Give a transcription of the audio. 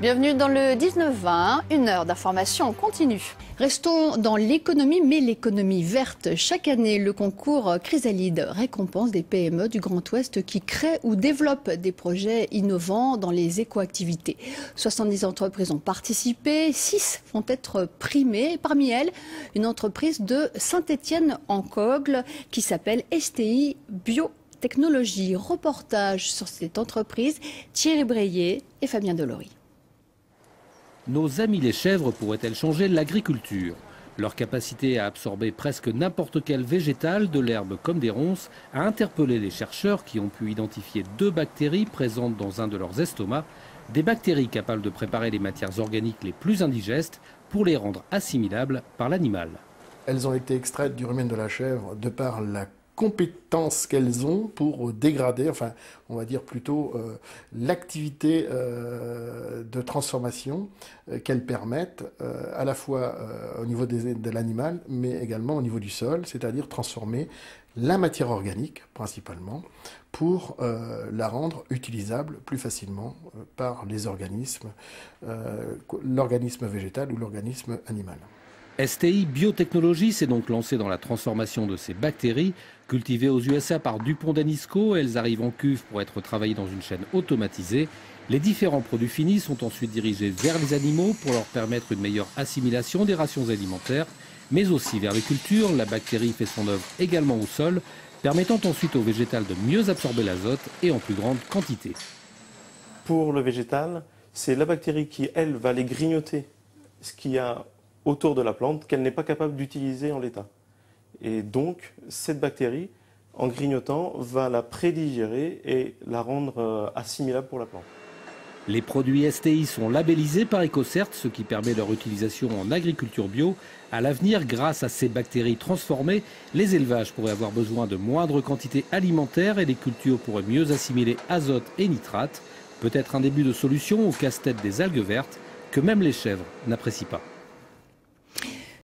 Bienvenue dans le 19-20, une heure d'information en continu. Restons dans l'économie, mais l'économie verte. Chaque année, le concours Chrysalide récompense des PME du Grand Ouest qui créent ou développent des projets innovants dans les écoactivités. 70 entreprises ont participé, 6 vont être primées. Parmi elles, une entreprise de Saint-Étienne-en-Cogle qui s'appelle STI Biotechnologie. Reportage sur cette entreprise, Thierry Breillet et Fabien Delory. Nos amis les chèvres pourraient-elles changer l'agriculture? Leur capacité à absorber presque n'importe quel végétal, de l'herbe comme des ronces, a interpellé les chercheurs qui ont pu identifier 2 bactéries présentes dans un de leurs estomacs, des bactéries capables de préparer les matières organiques les plus indigestes pour les rendre assimilables par l'animal. Elles ont été extraites du rumen de la chèvre de par la compétences qu'elles ont pour dégrader, enfin on va dire plutôt l'activité de transformation qu'elles permettent à la fois au niveau de l'animal mais également au niveau du sol, c'est-à-dire transformer la matière organique principalement pour la rendre utilisable plus facilement par les organismes, l'organisme végétal ou l'organisme animal. STI Biotechnologie s'est donc lancé dans la transformation de ces bactéries. Cultivées aux USA par Dupont Danisco, elles arrivent en cuve pour être travaillées dans une chaîne automatisée. Les différents produits finis sont ensuite dirigés vers les animaux pour leur permettre une meilleure assimilation des rations alimentaires, mais aussi vers les cultures. La bactérie fait son œuvre également au sol, permettant ensuite au végétal de mieux absorber l'azote et en plus grande quantité. Pour le végétal, c'est la bactérie qui, elle, va aller grignoter ce qu'il y a autour de la plante qu'elle n'est pas capable d'utiliser en l'état. Et donc, cette bactérie, en grignotant, va la prédigérer et la rendre assimilable pour la plante. Les produits STI sont labellisés par EcoCert, ce qui permet leur utilisation en agriculture bio. À l'avenir, grâce à ces bactéries transformées, les élevages pourraient avoir besoin de moindres quantités alimentaires et les cultures pourraient mieux assimiler azote et nitrate. Peut-être un début de solution au casse-tête des algues vertes que même les chèvres n'apprécient pas.